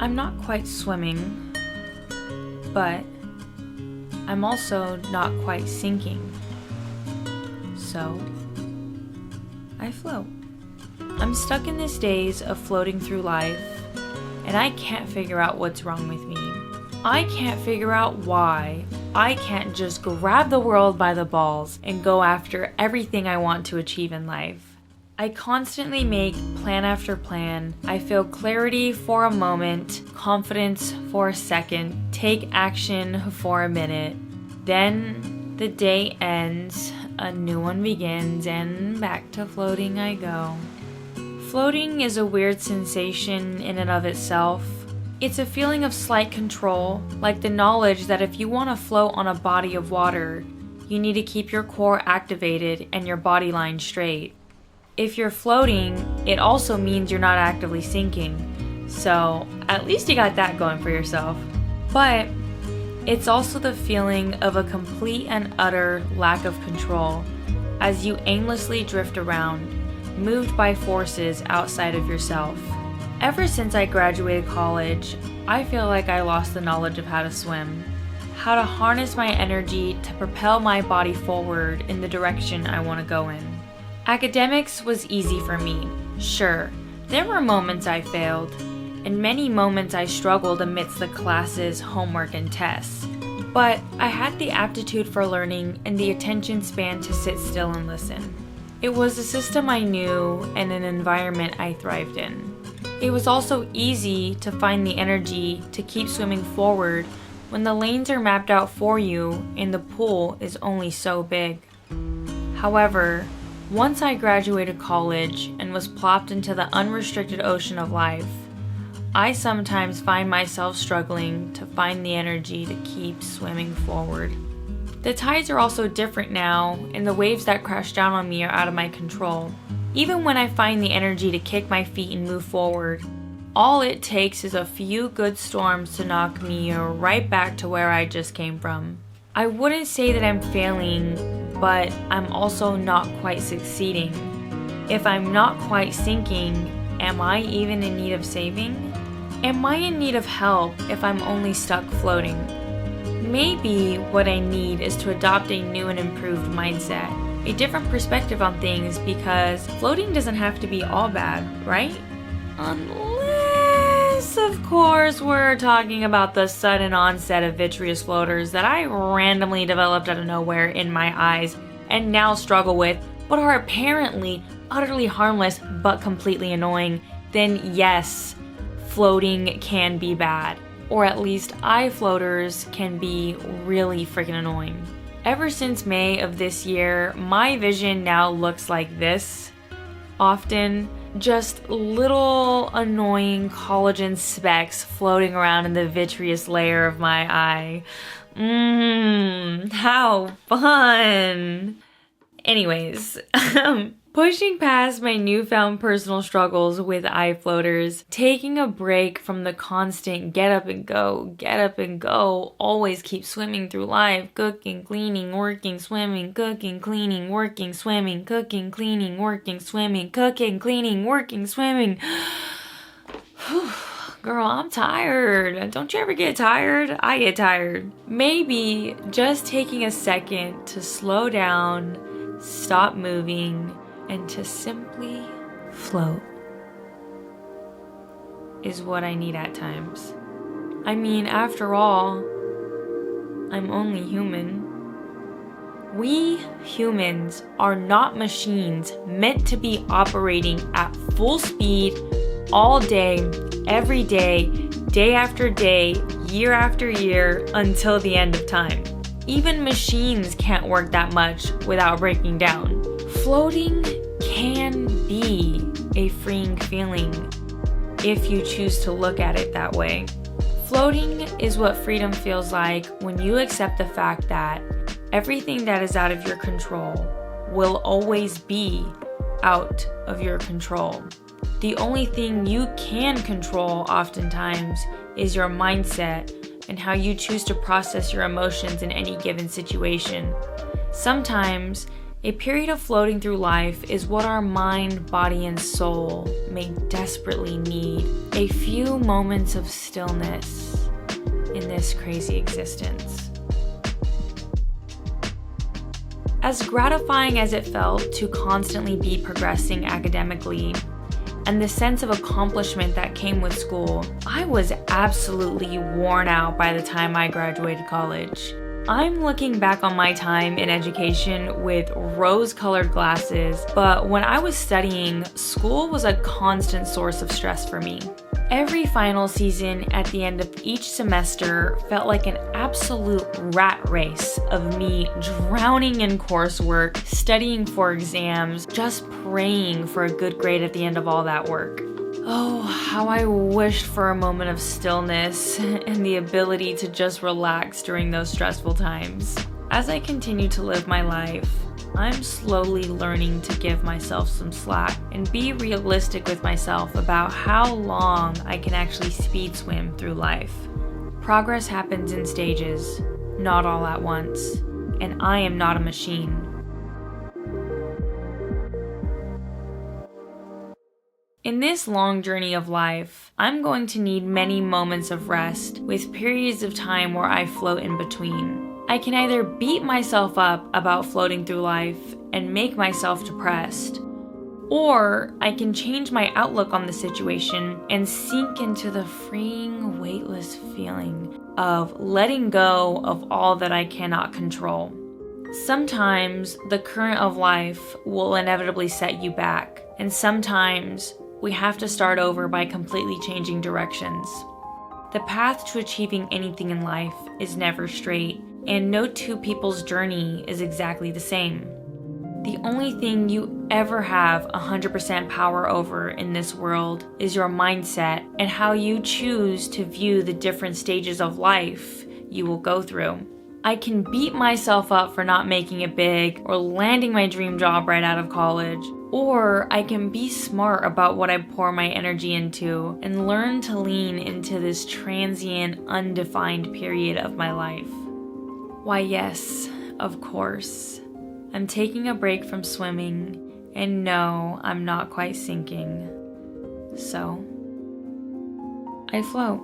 I'm not quite swimming, but I'm also not quite sinking. So, I float. I'm stuck in this daze of floating through life, and I can't figure out what's wrong with me. I can't figure out why I can't just grab the world by the balls and go after everything I want to achieve in life. I constantly make plan after plan. I feel clarity for a moment, confidence for a second, take action for a minute. Then the day ends, a new one begins, and back to floating I go. Floating is a weird sensation in and of itself. It's a feeling of slight control, like the knowledge that if you want to float on a body of water, you need to keep your core activated and your body line straight. If you're floating, it also means you're not actively sinking. So at least you got that going for yourself. But it's also the feeling of a complete and utter lack of control as you aimlessly drift around, moved by forces outside of yourself. Ever since I graduated college, I feel like I lost the knowledge of how to swim, how to harness my energy to propel my body forward in the direction I want to go in. Academics was easy for me. Sure, there were moments I failed, and many moments I struggled amidst the classes, homework, and tests. But I had the aptitude for learning and the attention span to sit still and listen. It was a system I knew and an environment I thrived in. It was also easy to find the energy to keep swimming forward when the lanes are mapped out for you and the pool is only so big. However, once I graduated college and was plopped into the unrestricted ocean of life, I sometimes find myself struggling to find the energy to keep swimming forward. The tides are also different now, and the waves that crash down on me are out of my control. Even when I find the energy to kick my feet and move forward, all it takes is a few good storms to knock me right back to where I just came from. I wouldn't say that I'm failing, but I'm also not quite succeeding. If I'm not quite sinking, am I even in need of saving? Am I in need of help if I'm only stuck floating? Maybe what I need is to adopt a new and improved mindset, a different perspective on things, because floating doesn't have to be all bad, right? Unless, of course, we're talking about the sudden onset of vitreous floaters that I randomly developed out of nowhere in my eyes and now struggle with, but are apparently utterly harmless but completely annoying. Then yes, floating can be bad. Or at least eye floaters can be really freaking annoying. Ever since May of this year, my vision now looks like this. Often, just little annoying collagen specks floating around in the vitreous layer of my eye. How fun! Anyways, pushing past my newfound personal struggles with eye floaters, taking a break from the constant get up and go, always keep swimming through life, cooking, cleaning, working, swimming, cooking, cleaning, working, swimming, cooking, cleaning, working, swimming, cooking, cleaning, working, swimming. Girl, I'm tired. Don't you ever get tired? I get tired. Maybe just taking a second to slow down, stop moving, and to simply float is what I need at times. I mean, after all, I'm only human. We humans are not machines meant to be operating at full speed all day, every day, day after day, year after year, until the end of time. Even machines can't work that much without breaking down. Floating can be a freeing feeling if you choose to look at it that way. Floating is what freedom feels like when you accept the fact that everything that is out of your control will always be out of your control. The only thing you can control oftentimes is your mindset and how you choose to process your emotions in any given situation. Sometimes A period of floating through life is what our mind, body, and soul may desperately need. A few moments of stillness in this crazy existence. As gratifying as it felt to constantly be progressing academically, and the sense of accomplishment that came with school, I was absolutely worn out by the time I graduated college. I'm looking back on my time in education with rose-colored glasses, but when I was studying, school was a constant source of stress for me. Every final season at the end of each semester felt like an absolute rat race of me drowning in coursework, studying for exams, just praying for a good grade at the end of all that work. Oh, how I wished for a moment of stillness and the ability to just relax during those stressful times. As I continue to live my life, I'm slowly learning to give myself some slack and be realistic with myself about how long I can actually speed swim through life. Progress happens in stages, not all at once, and I am not a machine. In this long journey of life, I'm going to need many moments of rest with periods of time where I float in between. I can either beat myself up about floating through life and make myself depressed, or I can change my outlook on the situation and sink into the freeing, weightless feeling of letting go of all that I cannot control. Sometimes the current of life will inevitably set you back, and sometimes we have to start over by completely changing directions. The path to achieving anything in life is never straight, and no two people's journey is exactly the same. The only thing you ever have 100% power over in this world is your mindset and how you choose to view the different stages of life you will go through. I can beat myself up for not making it big or landing my dream job right out of college, or I can be smart about what I pour my energy into and learn to lean into this transient, undefined period of my life. Why, yes, of course, I'm taking a break from swimming, and no, I'm not quite sinking. So, I float.